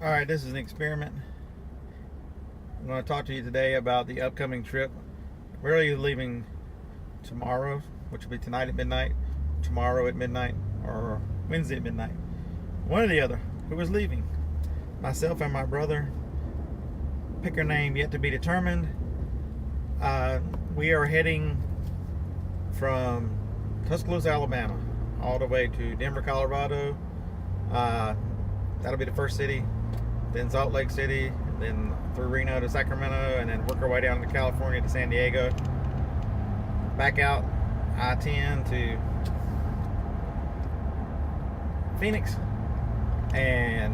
Alright, this is an experiment. I'm going to talk to you today about the upcoming trip. We're really leaving tomorrow, which will be tonight at midnight, tomorrow at midnight, or Wednesday at midnight. One or the other. Who is leaving? Myself and my brother. Pick your name, yet to be determined. We are heading from Tuscaloosa, Alabama, all the way to Denver, Colorado. That'll be the first city. Then Salt Lake City, then through Reno to Sacramento, and then work our way down to California to San Diego. Back out I-10 to Phoenix, and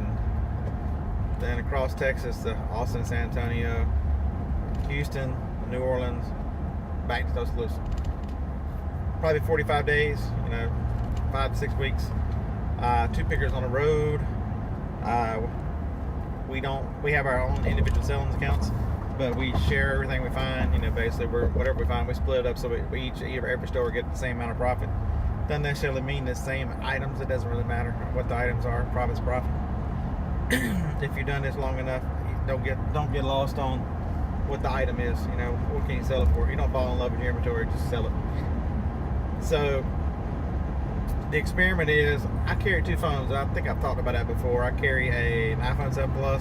then across Texas to Austin, San Antonio, Houston, New Orleans, back to Tuscaloosa. Probably 45 days, 5 to 6 weeks. 2 pickers on the road. We have our own individual selling accounts, but we share everything we find. Basically, whatever we find, we split it up so we each, every store get the same amount of profit. Doesn't necessarily mean the same items. It doesn't really matter what the items are. Profit's profit. If you've done this long enough, don't get lost on what the item is. What can you sell it for? You don't fall in love with your inventory, just sell it. So the experiment is, I carry 2 phones. I think I've talked about that before. I carry an iPhone 7 Plus,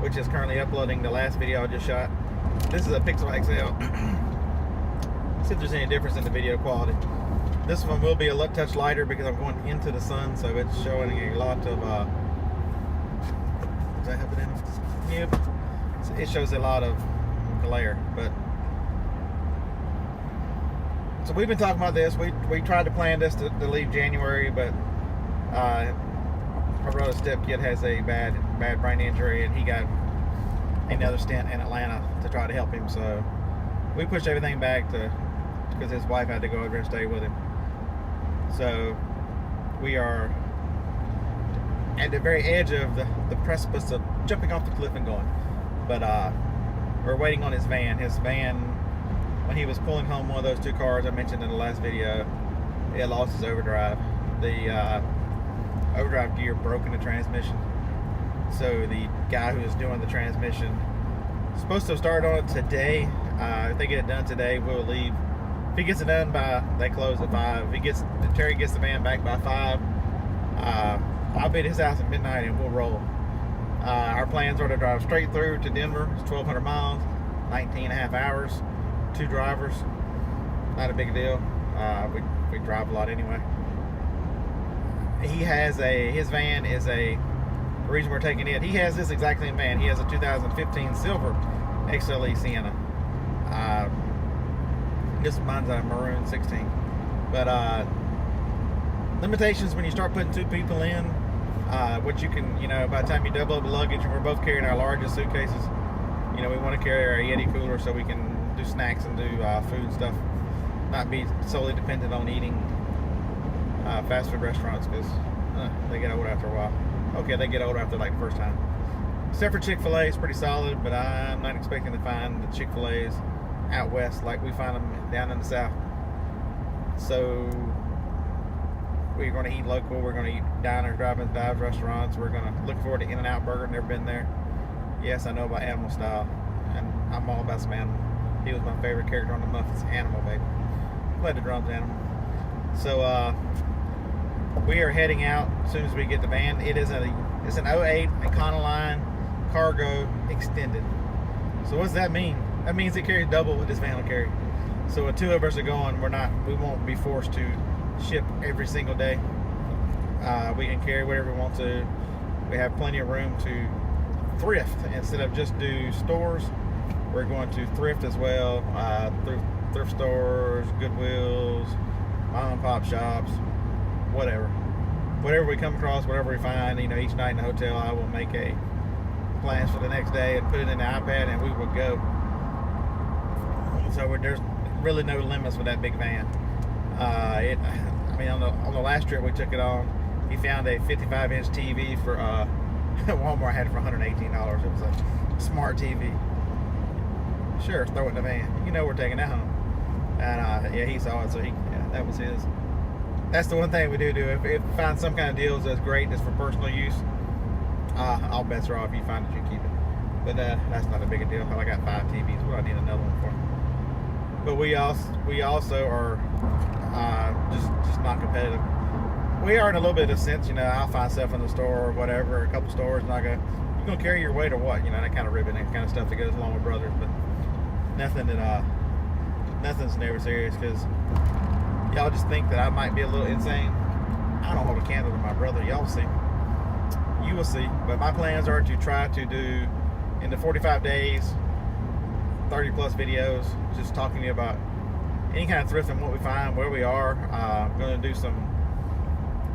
which is currently uploading the last video I just shot. This is a Pixel XL. See if there's any difference in the video quality. This one will be a touch lighter because I'm going into the sun, so it's showing a lot of does that have it in it? Yep. So it shows a lot of glare, but so we've been talking about this. We tried to plan this to leave January, but our brother's stepkid has a bad brain injury, and he got another stint in Atlanta to try to help him. So we pushed everything back because his wife had to go over and stay with him. So we are at the very edge of the precipice of jumping off the cliff and going. But we're waiting on his van. His van, when he was pulling home one of those 2 cars I mentioned in the last video, it lost his overdrive. The overdrive gear broke in the transmission. So the guy who was doing the transmission is supposed to start on it today. If they get it done today, we'll leave. If he gets it done they close at 5. If Terry gets the van back by 5, I'll be at his house at midnight and we'll roll. Our plans are to drive straight through to Denver. It's 1,200 miles, 19 and a half hours, 2 drivers. Not a big deal. We drive a lot anyway. His van is the reason we're taking it. He has this exact same van. He has a 2015 silver XLE Sienna. This mine's a maroon 16. But limitations when you start putting 2 people in, what you can, by the time you double up the luggage, and we're both carrying our largest suitcases, we want to carry our Yeti cooler so we can do snacks and do food and stuff, not be solely dependent on eating fast food restaurants, because they get old after a while. Okay, they get old after like the first time. Except for Chick-fil-A, it's pretty solid, but I'm not expecting to find the Chick-fil-A's out west like we find them down in the south. So we're going to eat local. We're going to eat diners, drive-ins, dives, restaurants. We're going to look forward to In-N-Out Burger. Never been there. Yes, I know about Animal Style, and I'm all about some Animal. He was my favorite character on the Muppets. Animal, baby. Play the drums, Animal. So we are heading out as soon as we get the van. It's an 08 Econoline Cargo Extended. So what does that mean? That means it carries double what this van will carry. So when 2 of us are going, we won't be forced to ship every single day. We can carry whatever we want to. We have plenty of room to thrift instead of just do stores. We're going to thrift as well, thrift stores, Goodwills, mom and pop shops, whatever we come across, whatever we find. Each night in the hotel I will make a plans for the next day and put it in the iPad, and we will go. So there's really no limits with that big van. On the last trip we took it on, he found a 55-inch TV for Walmart had it for $118. It was a smart TV. Sure, throw it in the van. We're taking that home. And yeah, he saw it, so that was his. That's the one thing we do. If we find some kind of deals that's great, that's for personal use, all bets are off. You find it, you keep it. But that's not a big a deal. I got 5 TVs. What do I need another one for? But we also are just not competitive. We are in a little bit of a sense, I'll find stuff in the store or whatever, a couple stores, and I go, "You gonna carry your weight or what?" That kind of ribbon and kind of stuff that goes along with brothers. But nothing's never serious, because y'all just think that I might be a little insane. I don't hold a candle to my brother. Y'all see. You will see. But my plans are to try to do, in the 45 days, 30 plus videos, just talking to you about any kind of thrifting, what we find, where we are.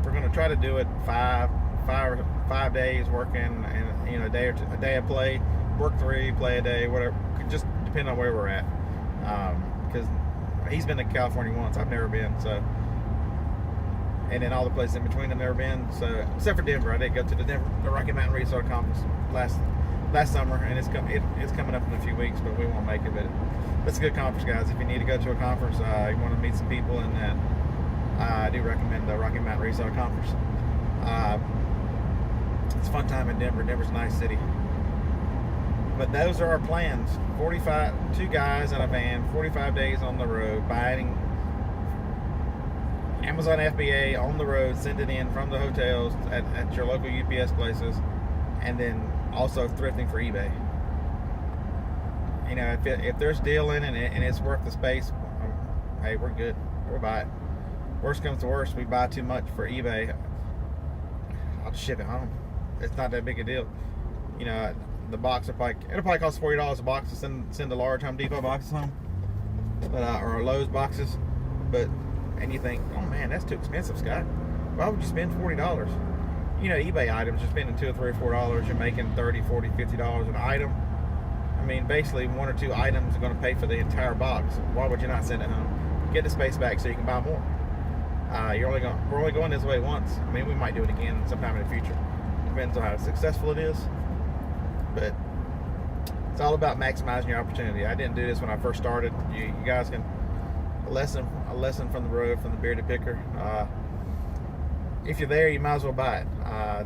We're going to try to do it 5 days working, and a day of play, work 3, play a day, whatever. Just depend on where we're at. Because he's been to California once, I've never been, so. And then all the places in between I've never been. So except for Denver, I did go to the Rocky Mountain Resort Conference last summer, and it's coming up in a few weeks, but we won't make it. But that's a good conference, guys. If you need to go to a conference, you want to meet some people, and that I do recommend the Rocky Mountain Resort Conference. It's a fun time in Denver. Denver's a nice city. But those are our plans. 2 guys in a van, 45 days on the road, buying Amazon FBA on the road, send it in from the hotels at your local UPS places, and then also thrifting for eBay. If there's deal in it and it's worth the space, hey, we're good. We'll buy it. Worst comes to worst, we buy too much for eBay, I'll just ship it home. It's not that big a deal. The box it'll probably cost $40 a box to send the large Home Depot boxes home, or Lowe's boxes. And you think, oh man, that's too expensive, Scott. Why would you spend $40? eBay items, you're spending $2 or $3 or $4. You're making $30, $40, $50 an item. I mean, basically 1 or 2 items are going to pay for the entire box. Why would you not send it home? Get the space back so you can buy more. We're only going this way once. I mean, we might do it again sometime in the future. Depends on how successful it is. But it's all about maximizing your opportunity. I didn't do this when I first started. You guys can a lesson from the road, from the bearded picker. If you're there, you might as well buy it. I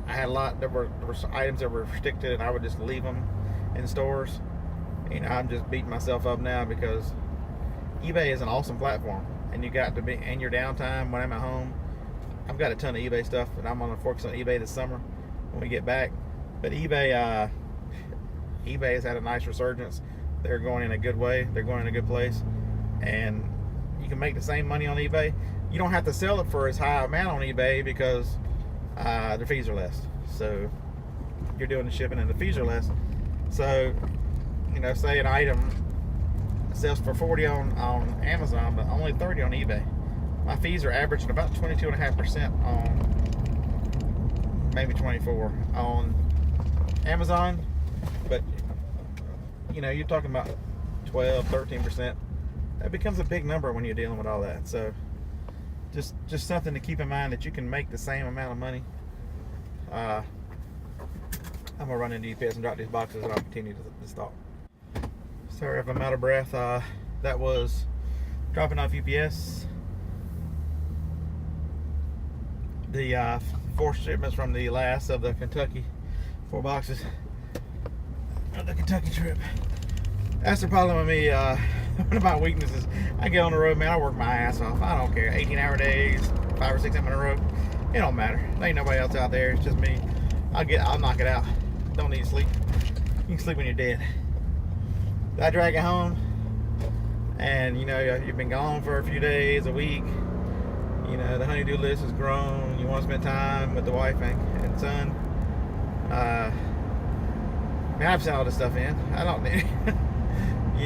had a lot. There were items that were restricted, and I would just leave them in stores. I'm just beating myself up now because eBay is an awesome platform, and you got to be in your downtime when I'm at home. I've got a ton of eBay stuff, and I'm going to focus on eBay this summer when we get back. But eBay has had a nice resurgence. They're going in a good way. They're going in a good place, and you can make the same money on eBay. You don't have to sell it for as high amount on eBay because their fees are less. So you're doing the shipping and the fees are less. So say an item sells for $40 on Amazon, but only $30 on eBay. My fees are averaging about 22.5% on, maybe 24 on Amazon, but you're talking about 12-13%. That becomes a big number when you're dealing with all that. So just something to keep in mind, that you can make the same amount of money. I'm gonna run into UPS and drop these boxes, and I'll continue to talk. Sorry if I'm out of breath. That was dropping off UPS. The 4 shipments from the last of the Kentucky 4 boxes of the Kentucky trip. That's the problem with me. One of my weaknesses, I get on the road, man, I work my ass off. I don't care. 18-hour days, 5 or 6 of them in a row. It don't matter. There ain't nobody else out there. It's just me. I'll knock it out. Don't need to sleep. You can sleep when you're dead. I drag it home, and you've been gone for a few days, a week. The honey-do list has grown. You want to spend time with the wife and son. I've sent all this stuff in. I don't need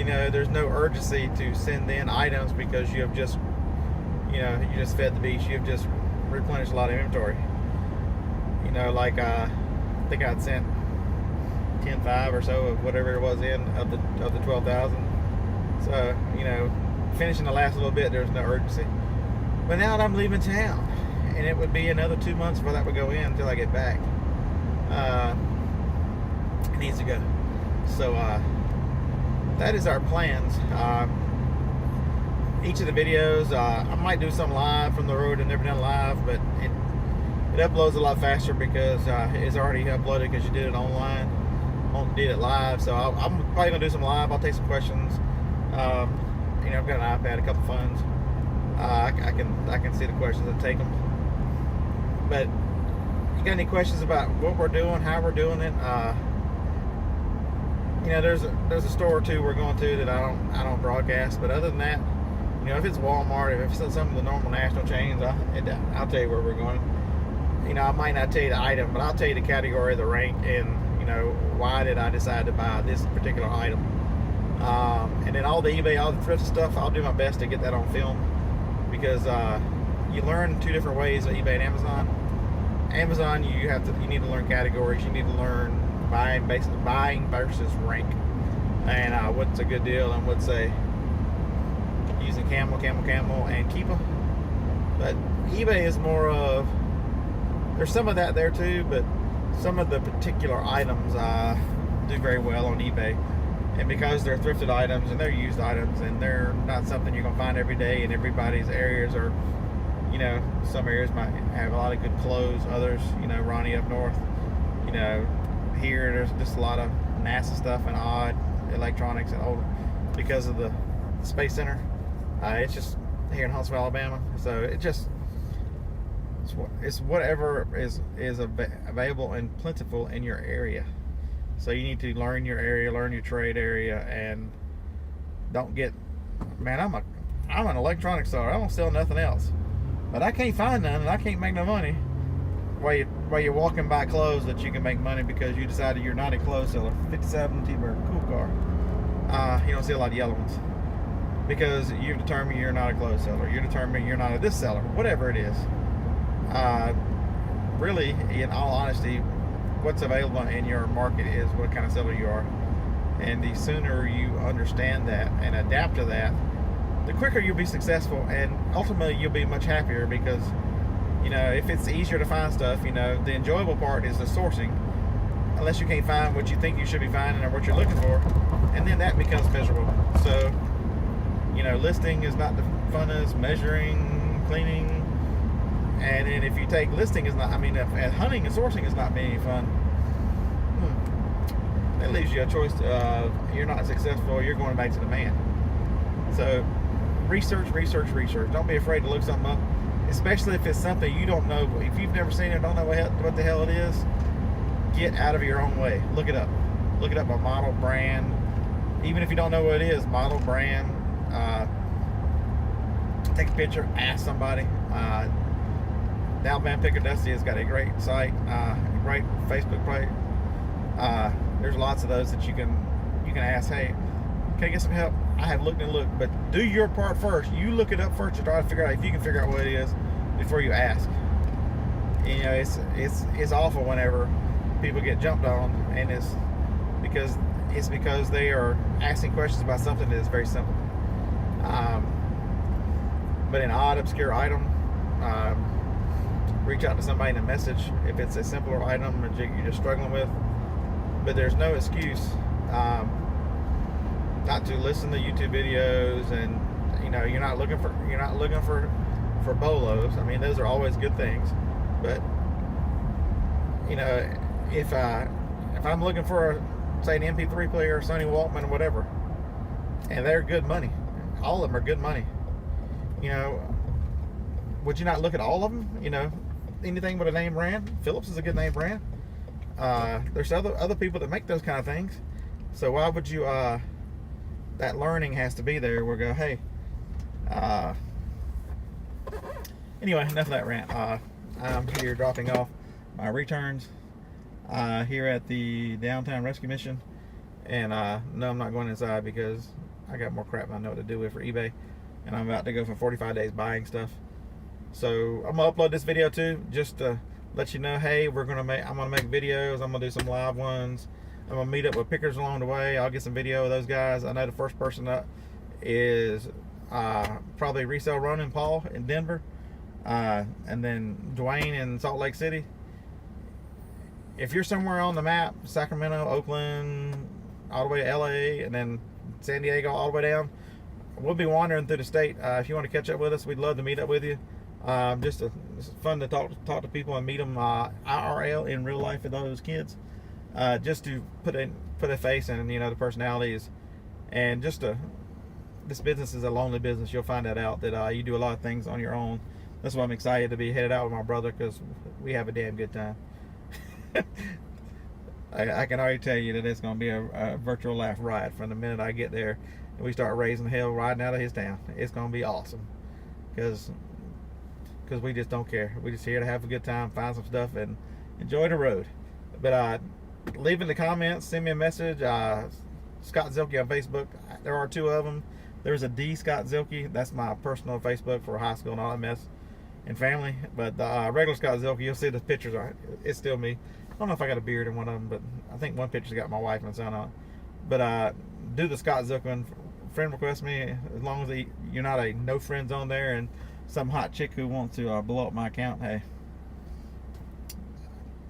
there's no urgency to send in items because you have just you just fed the beast. You've just replenished a lot of inventory. I think I'd sent 10.5 or so of whatever it was in of the 12,000. So finishing the last little bit, there's no urgency. But now that I'm leaving town, and it would be another 2 months before that would go in until I get back. It needs to go. So that is our plans. Each of the videos, I might do some live from the road. I've never done live, but It uploads a lot faster because it's already uploaded because you did it online, did it live. So I'm probably gonna do some live. I'll take some questions. You know, I've got an iPad, a couple phones. I can see the questions and take them. But you got any questions about what we're doing, how we're doing it? You know, there's a store or two we're going to that I don't broadcast. But other than that, you know, if it's Walmart, if it's some of the normal national chains, I'll tell you where we're going. You know, I might not tell you the item, but I'll tell you the category, the rank, and you know, why did I decide to buy this particular item. And then all the eBay, all the thrift stuff, I'll do my best to get that on film, because you learn two different ways of eBay and Amazon. Amazon, you need to learn categories. You need to learn basically buying versus rank, and what's a good deal and what's a using camel, and keeper. But eBay is more of, there's some of that there too, but some of the particular items do very well on eBay. And because they're thrifted items and they're used items and they're not something you're gonna find every day in everybody's areas, or you know, some areas might have a lot of good clothes, others, you know, Ronnie up north, you know, here there's just a lot of NASA stuff and odd electronics and old, because of the Space Center. It's just here in Huntsville, Alabama, so it's whatever is available and plentiful in your area. So you need to learn your area, learn your trade area, and don't get, man, I'm an electronics seller. I don't sell nothing else, but I can't find none and I can't make no money while you're walking by clothes that you can make money because you decided you're not a clothes seller. 57 T-Bird, cool car. You don't see a lot of yellow ones because you've determined you're not a clothes seller. You're determined you're not a this seller, whatever it is. Really, in all honesty, what's available in your market is what kind of seller you are. And the sooner you understand that and adapt to that, the quicker you'll be successful, and ultimately you'll be much happier, because you know, if it's easier to find stuff, you know, the enjoyable part is the sourcing, unless you can't find what you think you should be finding or what you're looking for, and then that becomes miserable. So, you know, listing is not the fun as measuring, cleaning. And then if you take listing is not, I mean, if hunting and sourcing is not being fun, that leaves you a choice of you're not successful, you're going back to the man. So research. Don't be afraid to look something up, especially if it's something you don't know. If you've never seen it, don't know what the hell it is, get out of your own way. Look it up. Look it up by model, brand. Even if you don't know what it is, model, brand. Take a picture, ask somebody. The Alabama Picker Dusty has got a great site, great Facebook page. There's lots of those that you can ask, hey, can I get some help? I have looked and looked, but do your part first. You look it up first to try to figure out if you can figure out what it is before you ask. You know, it's awful whenever people get jumped on, and it's because they are asking questions about something that is very simple. But an odd, obscure item, reach out to somebody in a message if it's a simpler item that you're just struggling with. But there's no excuse not to listen to YouTube videos, and you know, you're not looking for bolos. I mean, those are always good things, but you know, if I'm looking for say an MP3 player, Sony Walkman, or whatever, and they're good money, all of them are good money, you know, would you not look at all of them? You know, anything with a name brand. Philips is a good name brand. There's other people that make those kind of things, so why would you that learning has to be there. We'll go, hey, anyway, enough of that rant. I'm here dropping off my returns here at the Downtown Rescue Mission, and no, I'm not going inside because I got more crap I know what to do with for eBay, and I'm about to go for 45 days buying stuff. So I'm gonna upload this video too, just to let you know, hey, I'm gonna make videos. I'm gonna do some live ones. I'm gonna meet up with pickers along the way. I'll get some video of those guys. I know the first person up is probably Resale Running Paul in Denver, and then Dwayne in Salt Lake City. If you're somewhere on the map, Sacramento, Oakland, all the way to LA, and then San Diego all the way down, we'll be wandering through the state. If you want to catch up with us, we'd love to meet up with you. It's fun to talk to people and meet them IRL in real life for those kids. Just to put a face and the personalities, and this business is a lonely business. You'll find that out that you do a lot of things on your own. That's why I'm excited to be headed out with my brother, because we have a damn good time. I can already tell you that it's going to be a virtual laugh ride from the minute I get there and we start raising hell riding out of his town. It's going to be awesome, because we just don't care. We just here to have a good time, find some stuff, and enjoy the road. But leave in the comments, send me a message. Scott Zielke on Facebook. There are 2 of them. There's a D Scott Zielke. That's my personal Facebook for high school and all that mess and family. But the regular Scott Zielke, you'll see the pictures. It's still me. I don't know if I got a beard in one of them, but I think one picture's got my wife and son on it. But do the Scott Zielke one. Friend request me, as long as you're not a no friends on there and some hot chick who wants to blow up my account. Hey,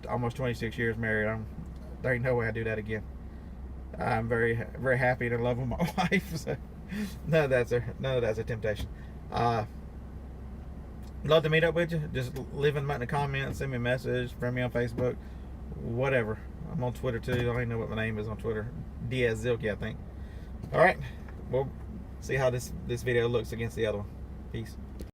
almost 26 years married. There ain't no way I do that again. I'm very, very happy and in love with my wife. So none of that's a temptation. Love to meet up with you. Just leave them in the comments, send me a message, friend me on Facebook, whatever. I'm on Twitter too. I don't even know what my name is on Twitter. Diaz Zielke, I think. All right. We'll see how this video looks against the other one. Peace.